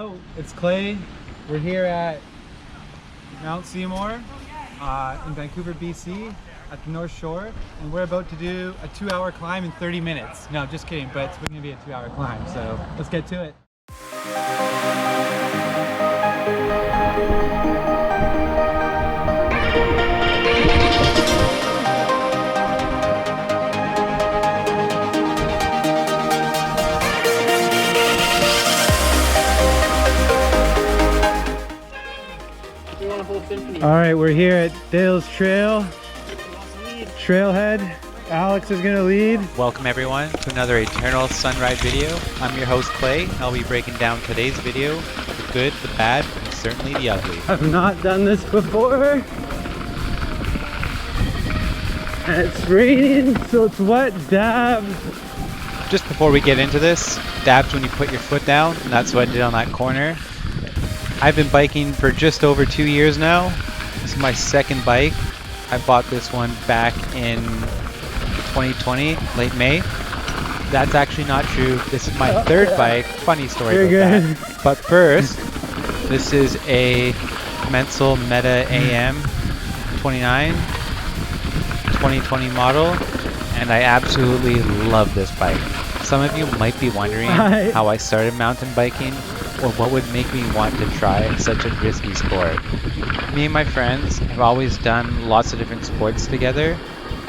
Hello, it's Clay. We're here at Mount Seymour in Vancouver, BC at the North Shore, and we're about to do a 2-hour climb in 30 minutes. No, just kidding, but it's going to be a 2-hour climb, so let's get to it. All right, we're here at Dale's Trail. Trailhead. Alex is gonna lead. Welcome everyone to another Eternal Sunride video. I'm your host Clay. I'll be breaking down today's video, the good, the bad, and certainly the ugly. I've not done this before. And it's raining, so it's wet, dab. Just before we get into this, dabs when you put your foot down, and that's what I did on that corner. I've been biking for just over 2 years now. This is my second bike. I bought this one back in 2020, late May. That's actually not true. This is my third bike. Funny story about that. But first, this is a Menzel Meta AM 29 2020 model, and I absolutely love this bike. Some of you might be wondering how I started mountain biking, or what would make me want to try such a risky sport. Me and my friends have always done lots of different sports together,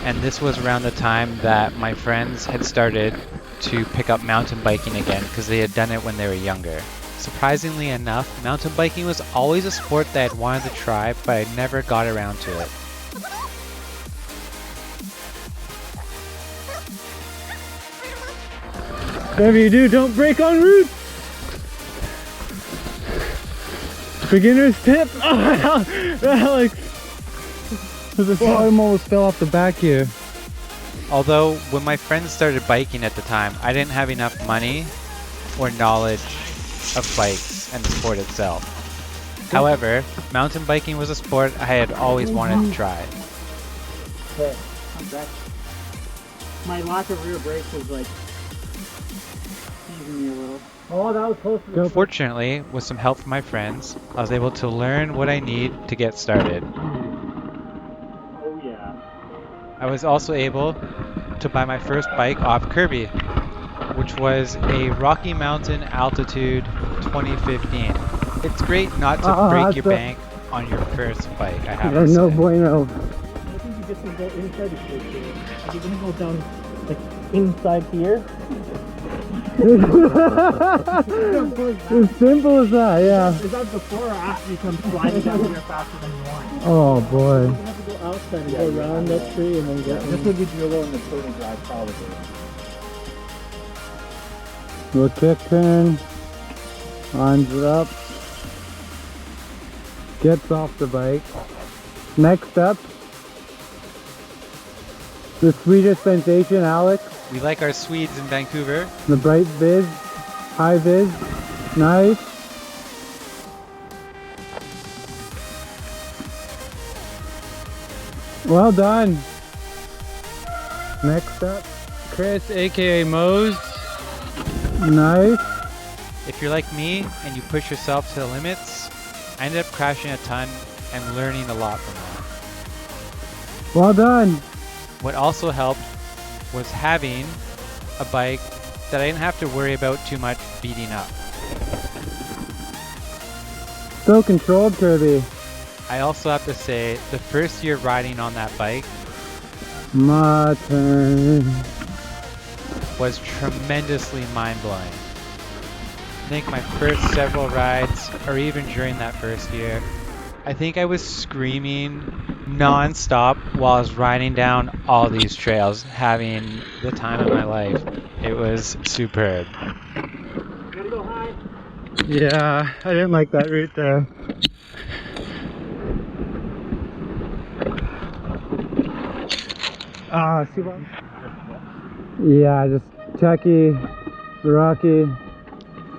and this was around the time that my friends had started to pick up mountain biking again because they had done it when they were younger. Surprisingly enough, mountain biking was always a sport that I'd wanted to try, but I never got around to it. Whatever you do, don't break on roots. Beginner's tip. Oh, Alex. I almost fell off the back here. Although, when my friends started biking at the time, I didn't have enough money or knowledge of bikes and the sport itself. However, mountain biking was a sport I had always wanted to try. My lack of rear brakes was like teasing me a little. Oh, that was close to Fortunately, with some help from my friends, I was able to learn what I need to get started. Oh yeah. I was also able to buy my first bike off Kirby, which was a Rocky Mountain Altitude 2015. It's great not to break your bank on your first bike, I have to say. No bueno. I think you just gonna go inside the shape here. You're gonna go down like inside here. As simple as that, yeah. Is that before or after you come sliding down here faster than you want? Oh boy. You have to go outside and go around that tree and then get in. This would be doable in the total drive probably. Little kick turn. Lines it up. Gets off the bike. Next up, the sweetest sensation, Alex. We like our Swedes in Vancouver. The bright viz, high viz, nice. Well done. Next up, Chris, aka Mose. Nice. If you're like me and you push yourself to the limits, I ended up crashing a ton and learning a lot from that. Well done. What also helped was having a bike that I didn't have to worry about too much beating up. So controlled, Kirby. I also have to say, the first year riding on that bike My turn. was tremendously mind-blowing. I think my first several rides, or even during that first year, I think I was screaming non-stop while I was riding down all these trails, having the time of my life. It was superb. Gotta go high. Yeah, I didn't like that route there. See what? Yeah, just Chucky, Rocky.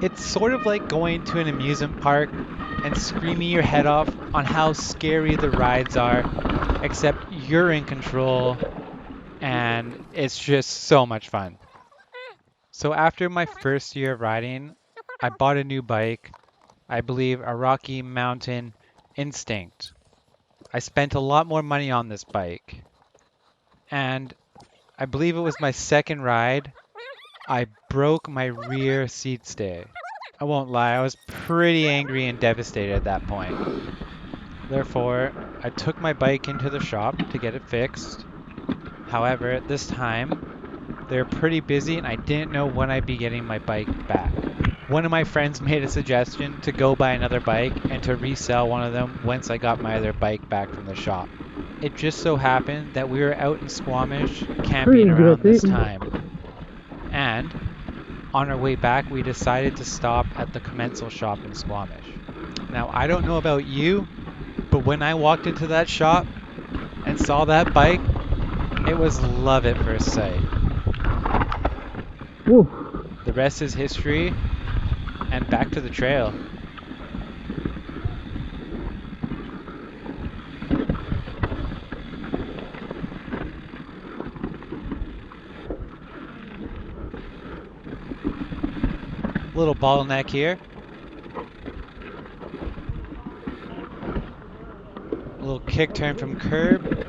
It's sort of like going to an amusement park and screaming your head off on how scary the rides are, except you're in control and it's just so much fun. So after my first year of riding, I bought a new bike I believe a Rocky Mountain instinct. I spent a lot more money on this bike. And I believe it was my second ride. I broke my rear seat stay. I won't lie, I was pretty angry and devastated at that point. Therefore, I took my bike into the shop to get it fixed. However, at this time, they were pretty busy and I didn't know when I'd be getting my bike back. One of my friends made a suggestion to go buy another bike and to resell one of them once I got my other bike back from the shop. It just so happened that we were out in Squamish camping around this time. And on our way back, we decided to stop at the X၀məthkվəy shop in Squamish. Now, I don't know about you, but when I walked into that shop and saw that bike, it was love at first sight. Woo. The rest is history, and back to the trail. Little bottleneck here. A little kick turn from curb.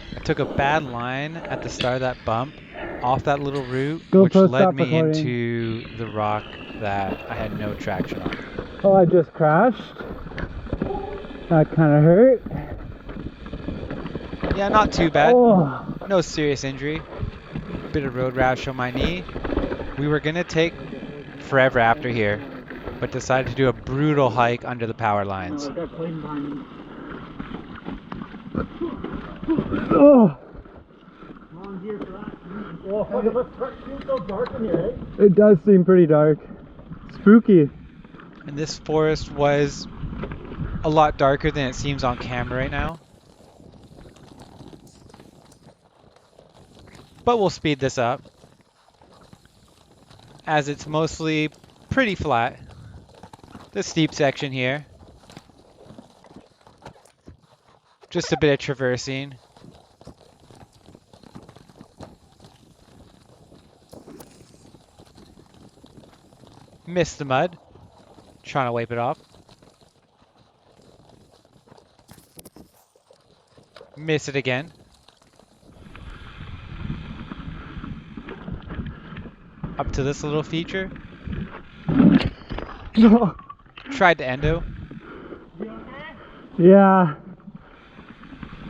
I took a bad line at the start of that bump off that little route, which led me into the rock that I had no traction on. Oh, I just crashed. That kind of hurt. Yeah, not too bad. Oh. No serious injury. Bit of road rash on my knee. We were gonna take forever after here, but decided to do a brutal hike under the power lines. Oh. It does seem pretty dark. Spooky. And this forest was a lot darker than it seems on camera right now. But we'll speed this up, as it's mostly pretty flat. The steep section here. Just a bit of traversing. Missed the mud. Trying to wipe it off. Miss it again. Up to this little feature. Tried to endo. Yeah.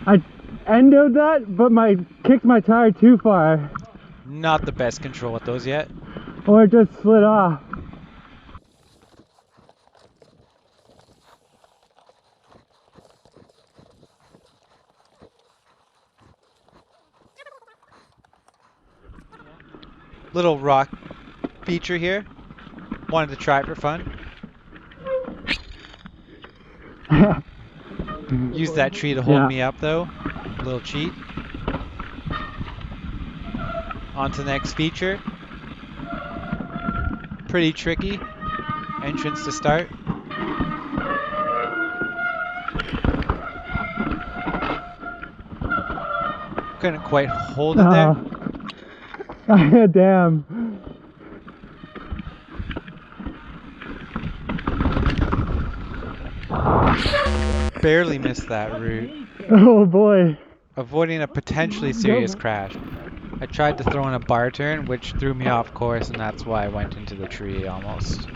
I endoed that, but kicked my tire too far. Not the best control with those yet. Or it just slid off. Little rock feature here. Wanted to try it for fun. Use that tree to hold me up though. A little cheat. On to the next feature. Pretty tricky. Entrance to start. Couldn't quite hold it there. Damn. Barely missed that route. Oh boy. Avoiding a potentially serious crash. I tried to throw in a bar turn, which threw me off course, and that's why I went into the tree almost.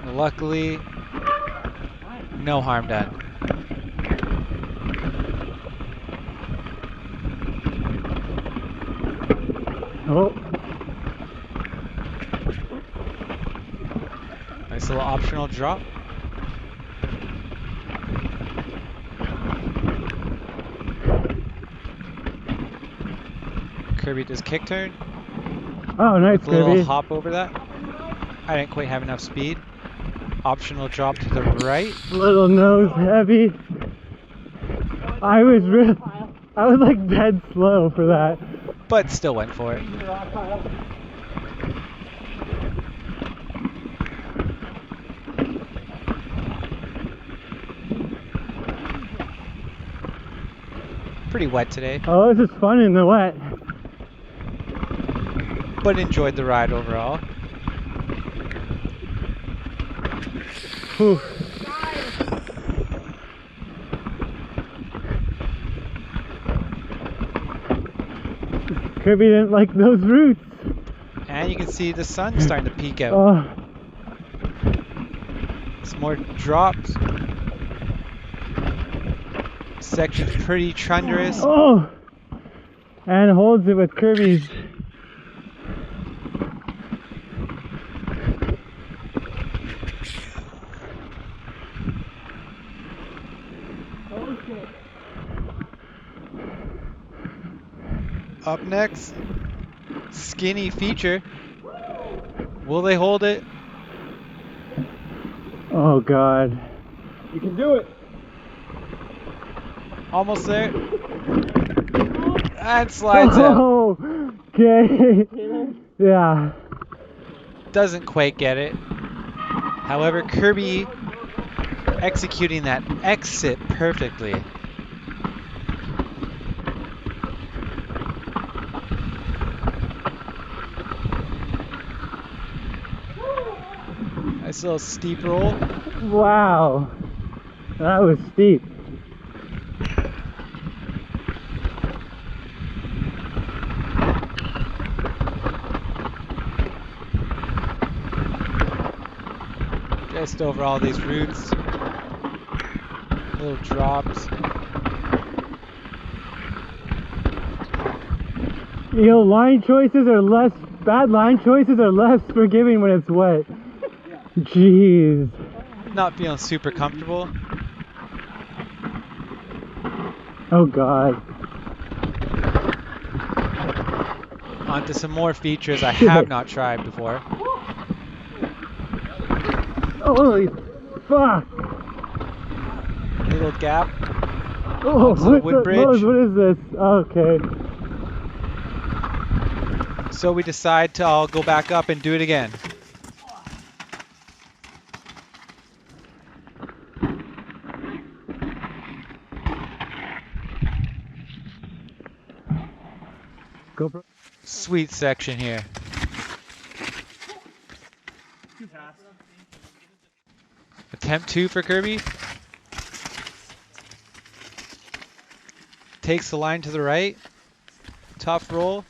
Luckily, no harm done. Oh. Nice little optional drop. Kirby does kick turn. Oh, nice, With a little Kirby. hop over that. I didn't quite have enough speed. Optional drop to the right. Little nose heavy. I was like dead slow for that. But still went for it. pretty wet today, Oh, this is fun in the wet. but enjoyed the ride overall. Whew. Kirby didn't like those roots. And you can see the sun starting to peek out. Oh, Some more drops. Section's pretty trundrous. oh! And holds it with Kirby's. Up next, skinny feature. Will they hold it? Oh God. You can do it. Almost there. And slides out. Oh, okay. Yeah. Doesn't quite get it. However, Kirby executing that exit perfectly. Nice little steep roll. Wow. That was steep. Just over all these roots. Little drops. You know, bad line choices are less forgiving when it's wet. Jeez. Not feeling super comfortable. Oh God. Onto some more features I have not tried before. Holy fuck. Little gap. Oh, Onto the wood bridge. What is this? Okay. So we decide to all go back up and do it again. GoPro. Sweet section here. Attempt 2 for Kirby. Takes the line to the right. Tough roll.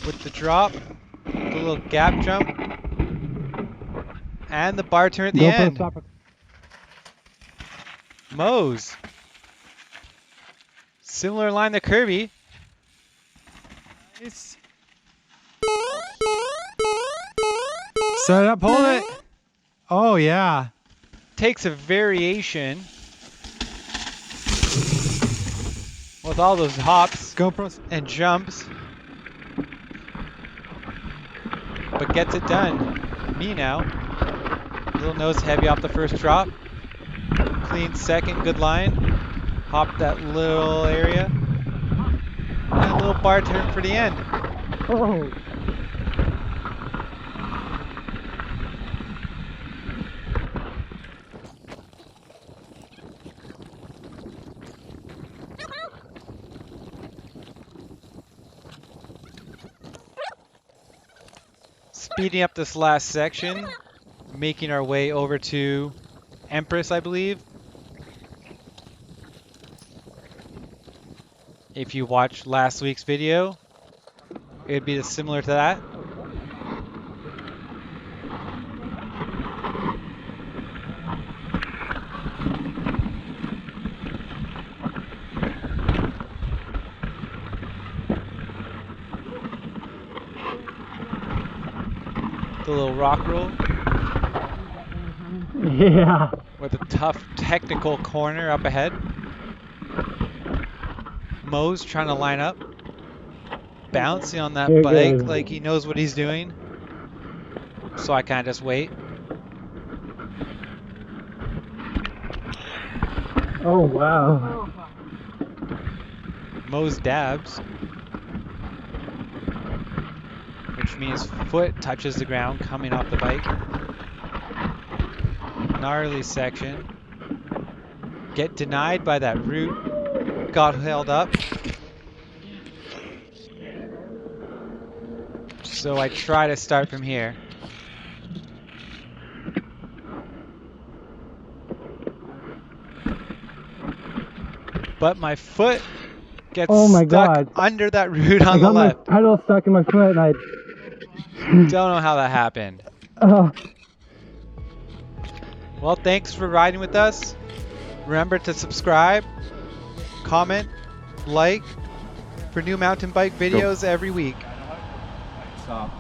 With the drop. The little gap jump. And the bar turn at the end. Mose. Similar line to Kirby. Nice. Set it up, hold it. Oh yeah. Takes a variation with all those hops GoPro. and jumps, but gets it done. Me now. Little nose heavy off the first drop. Clean second, good line. Hop that little area. And a little bar turn for the end. Oh. Speeding up this last section, making our way over to Empress, I believe. If you watched last week's video, it would be similar to that. The little rock roll. Yeah. With a tough technical corner up ahead. Mo's trying to line up. Bouncing on that Very bike good. like he knows what he's doing. So I kind of just wait. Oh wow. Mo's dabs. Which means foot touches the ground coming off the bike. Gnarly section. Get denied by that root. got held up. So I try to start from here. But my foot gets Oh my stuck God. under that root I on the got my left. pedal stuck in my foot and I... Don't know how that happened. Well, thanks for riding with us. Remember to subscribe, comment, like for new mountain bike videos every week. Stop.